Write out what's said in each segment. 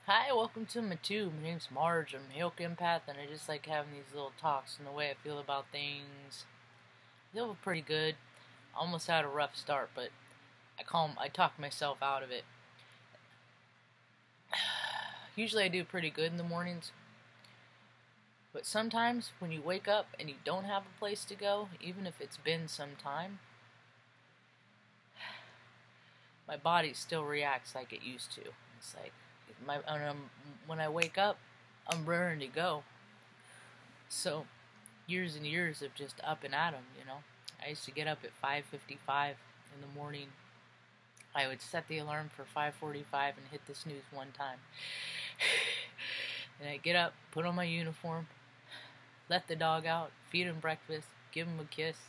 Hi, welcome to my tube. My name's Marge. I'm a Hilk Empath, and I just like having these little talks and the way I feel about things. I feel pretty good. Almost had a rough start, but I talk myself out of it. Usually I do pretty good in the mornings, but sometimes when you wake up and you don't have a place to go, even if it's been some time, my body still reacts like it used to. It's like when I wake up, I'm raring to go. So years and years of just up and at 'em, you know. I used to get up at 5:55 in the morning. I would set the alarm for 5:45 and hit the snooze one time. And I'd get up, put on my uniform, let the dog out, feed him breakfast, give him a kiss,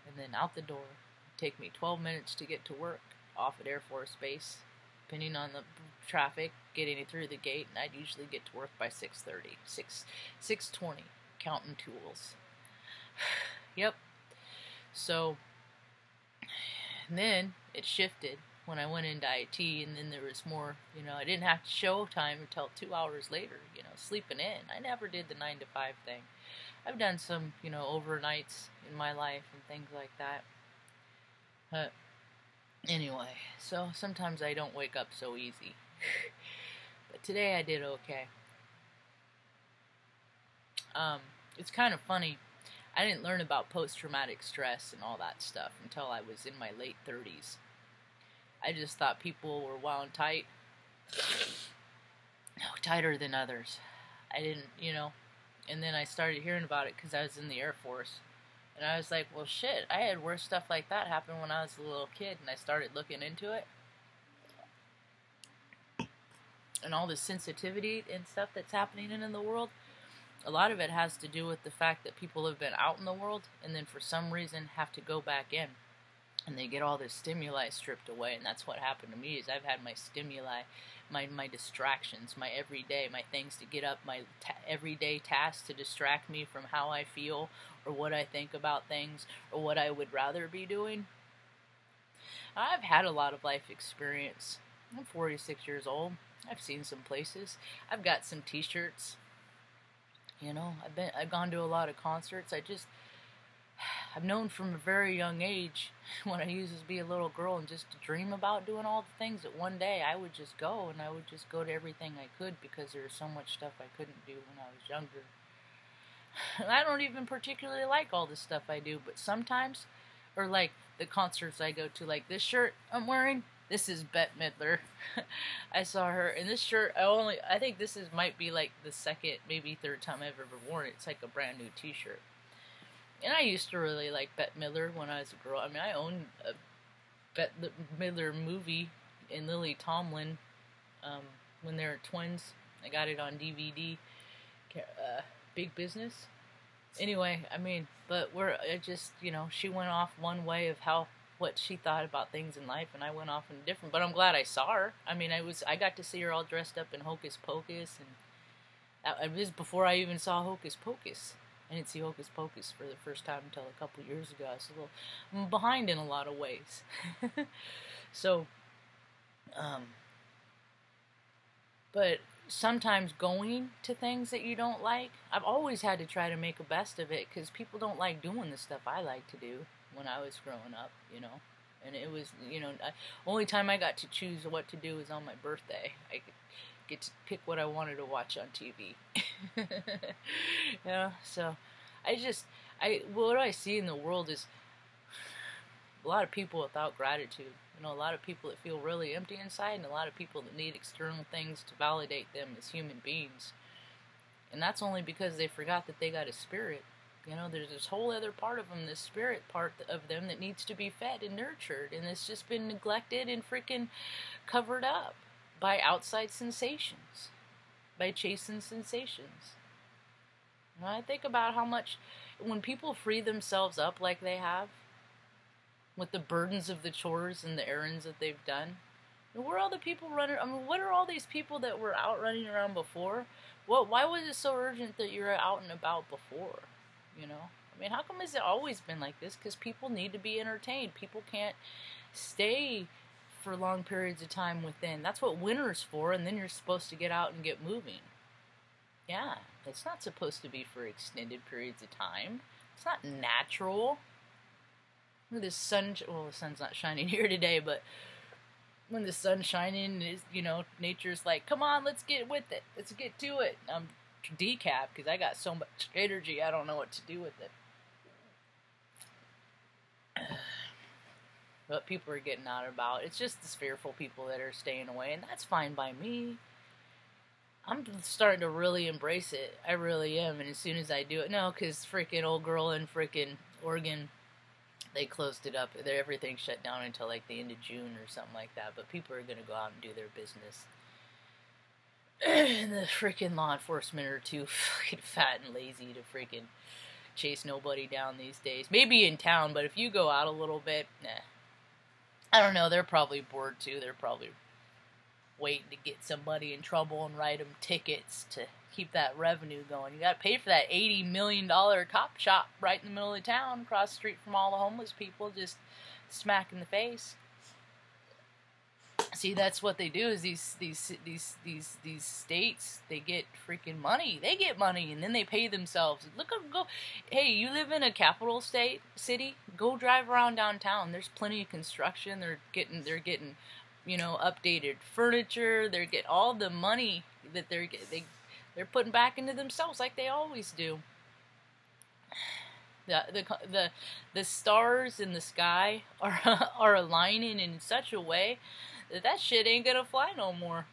and then out the door. It'd take me 12 minutes to get to work off at Air Force Base, depending on the traffic, getting it through the gate, and I'd usually get to work by 6:30, 6:20, counting tools. Yep. So, and then it shifted when I went into IT, and then there was more, I didn't have to show time until 2 hours later, sleeping in. I never did the 9 to 5 thing. I've done some, overnights in my life and things like that. But anyway, so sometimes I don't wake up so easy. But today I did okay. It's kind of funny. I didn't learn about post-traumatic stress and all that stuff until I was in my late 30s. I just thought people were wound tight. No, tighter than others. I didn't, and then I started hearing about it because I was in the Air Force. And I was like, well, shit, I had worse stuff like that happen when I was a little kid, and I started looking into it. And all the sensitivity and stuff that's happening in the world, a lot of it has to do with the fact that people have been out in the world and then for some reason have to go back in. And they get all this stimuli stripped away, and that's what happened to me. Is I've had my stimuli, my distractions, my everyday, my things to get up, my everyday tasks to distract me from how I feel or what I think about things or what I would rather be doing. I've had a lot of life experience. I'm 46 years old. I've seen some places. I've got some T-shirts. I've gone to a lot of concerts. I've known from a very young age when I used to be a little girl and just to dream about doing all the things that one day I would just go, and I would just go to everything I could because there was so much stuff I couldn't do when I was younger. And I don't even particularly like all the stuff I do, but sometimes, or like the concerts I go to, like this shirt I'm wearing, this is Bette Midler. I saw her in this shirt. I think this might be like the second, maybe third time I've ever worn it. It's like a brand new T-shirt. And I used to really like Bette Midler when I was a girl. I mean, I owned a Bette Midler movie in Lily Tomlin when they were twins. I got it on DVD. Big Business. Anyway, she went off one way of what she thought about things in life, and I went off in a different. But I'm glad I saw her. I mean, I got to see her all dressed up in Hocus Pocus, and it was before I even saw Hocus Pocus. I didn't see Hocus Pocus for the first time until a couple years ago. I was a little behind in a lot of ways. So, but sometimes going to things that you don't like, I've always had to try to make a best of it because people don't like doing the stuff I like to do when I was growing up, And it was, only time I got to choose what to do was on my birthday. I could get to pick what I wanted to watch on TV. So what I see in the world is a lot of people without gratitude. A lot of people that feel really empty inside, and a lot of people that need external things to validate them as human beings. And that's only because they forgot that they got a spirit. There's this whole other part of them, this spirit part of them that needs to be fed and nurtured, and it's just been neglected and freaking covered up by outside sensations, by chasing sensations. And I think about how much, when people free themselves up like they have, with the burdens of the chores and the errands that they've done, where are all the people running? I mean, what are all these people that were out running around before? Why was it so urgent that you were out and about before? I mean, how come has it always been like this? Because people need to be entertained. People can't stay for long periods of time within. That's what winter's for, and then you're supposed to get out and get moving. Yeah, it's not supposed to be for extended periods of time. It's not natural. The sun, well, the sun's not shining here today, but when the sun's shining, is, you know, nature's like, come on, let's get with it. Let's get to it. I'm decaf because I got so much energy, I don't know what to do with it. What people are getting out about, it's just the fearful people that are staying away, and that's fine by me. I'm starting to really embrace it. I really am, and as soon as I do it, no, because freaking old girl in freaking Oregon, they closed it up. Everything shut down until like the end of June or something like that. But people are going to go out and do their business. And the freaking law enforcement are too fucking fat and lazy to freaking chase nobody down these days. Maybe in town, but if you go out a little bit, nah. I don't know. They're probably bored too. They're probably waiting to get somebody in trouble and write them tickets to keep that revenue going. You got to pay for that $80 million cop shop right in the middle of town, across the street from all the homeless people, just smack in the face. See, that's what they do. Is these states, they get freaking money. They get money, and then they pay themselves. Go. Hey, you live in a capital city? Go drive around downtown. There's plenty of construction. They're getting you know, updated furniture. They get all the money that they're putting back into themselves, like they always do. The stars in the sky are aligning in such a way that shit ain't gonna fly no more.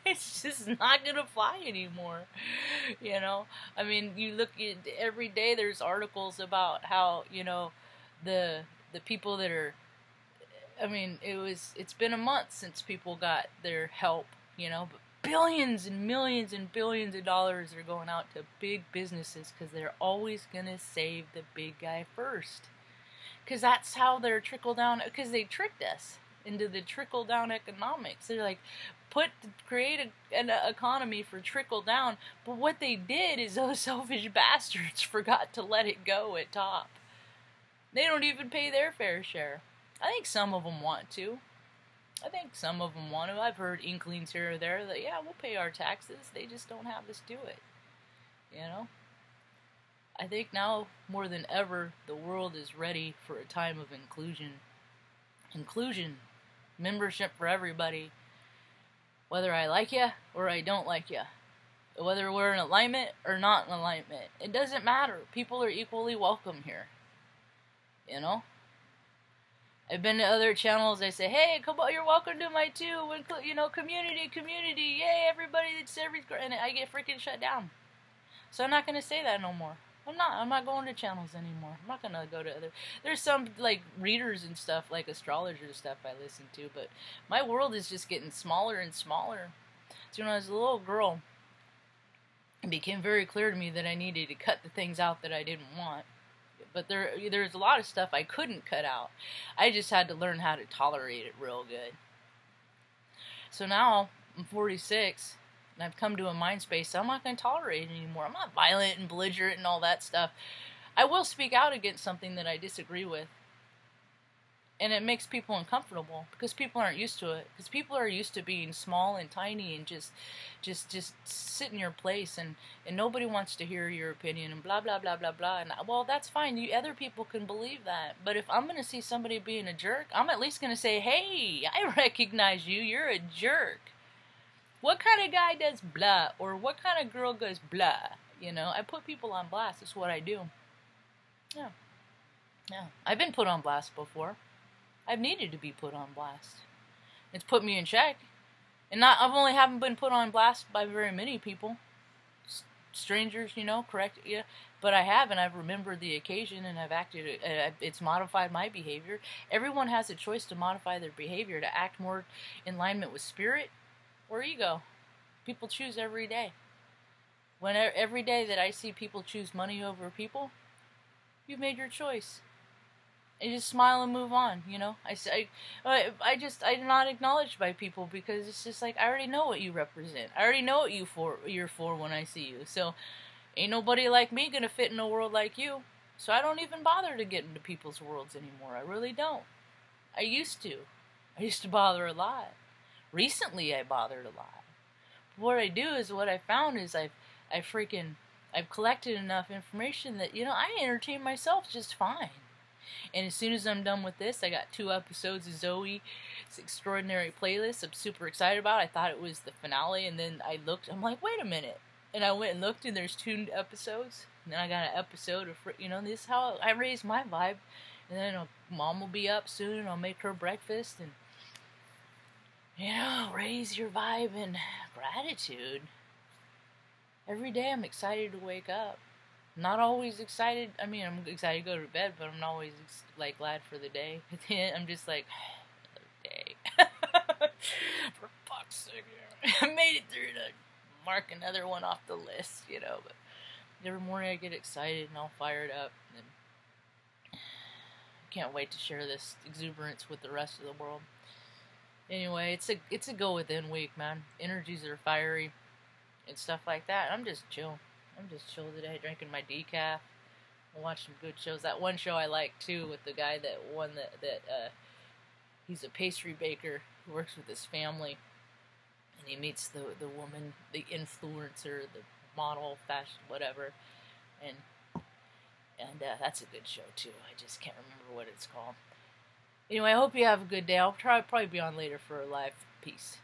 It's just not gonna fly anymore. You know, I mean, you look at every day. There's articles about how, you know, the people that are. I mean, it's been a month since people got their help, you know, but billions and millions and billions of dollars are going out to big businesses because they're always going to save the big guy first. Because that's how they're trickle-down, because they tricked us into the trickle-down economics. They're like, create an economy for trickle-down, but what they did is those selfish bastards forgot to let it go at top. They don't even pay their fair share. I think some of them want to. I've heard inklings here or there that, yeah, we'll pay our taxes. They just don't have us do it. You know? I think now, more than ever, the world is ready for a time of inclusion. Inclusion. Membership for everybody. Whether I like you or I don't like you. Whether we're in alignment or not in alignment. It doesn't matter. People are equally welcome here. You know? I've been to other channels, they say, hey, come on, you're welcome to my too, you know, community, yay, everybody, and I get freaking shut down. So I'm not going to say that no more. I'm not going to channels anymore. I'm not going to go to there's some, like, readers and stuff, like astrologer stuff I listen to, but my world is just getting smaller and smaller. So when I was a little girl, it became very clear to me that I needed to cut the things out that I didn't want. But there's a lot of stuff I couldn't cut out. I just had to learn how to tolerate it real good. So now, I'm 46, and I've come to a mind space, so I'm not going to tolerate it anymore. I'm not violent and belligerent and all that stuff. I will speak out against something that I disagree with. And it makes people uncomfortable, because people aren't used to it. Because people are used to being small and tiny and just sit in your place, and nobody wants to hear your opinion and blah, blah, blah, blah, blah. And, well, that's fine. Other people can believe that. But if I'm going to see somebody being a jerk, I'm at least going to say, hey, I recognize you. You're a jerk. What kind of guy does blah? Or what kind of girl goes blah? You know, I put people on blast. That's what I do. Yeah. I've been put on blast before. I've needed to be put on blast. It's put me in check. And haven't been put on blast by very many people. Strangers, you know, correct, yeah. But I have, and I've remembered the occasion, and I've acted, it's modified my behavior. Everyone has a choice to modify their behavior, to act more in alignment with spirit or ego. People choose every day. Every day that I see people choose money over people, you've made your choice. I just smile and move on, you know. I'm not acknowledged by people, because it's just like, I already know what you represent. I already know what you're for when I see you. So, ain't nobody like me gonna fit in a world like you. So I don't even bother to get into people's worlds anymore. I really don't. I used to. I used to bother a lot. Recently, I bothered a lot. What I do is, what I found is I've collected enough information that, I entertain myself just fine. And as soon as I'm done with this, I got 2 episodes of Zoe's Extraordinary Playlist I'm super excited about. I thought it was the finale, and then I'm like, wait a minute. And I went and looked, and there's 2 episodes. And then I got an episode of, this is how I raise my vibe. And then Mom will be up soon, and I'll make her breakfast, and, raise your vibe and gratitude. Every day I'm excited to wake up. Not always excited. I mean, I'm excited to go to bed, but I'm not always, glad for the day. At the end, I'm just like, another day. For fuck's sake, I made it through to mark another one off the list, But every morning I get excited and all fired up. And I can't wait to share this exuberance with the rest of the world. Anyway, it's a go within week, man. Energies are fiery and stuff like that. I'm just chill. I'm just chill today, drinking my decaf. I'll watch some good shows. That one show I like too, with the guy that won that he's a pastry baker who works with his family, and he meets the woman, the influencer, the model, fashion, whatever, and that's a good show too. I just can't remember what it's called. Anyway, I hope you have a good day. I'll probably be on later for a live. Peace.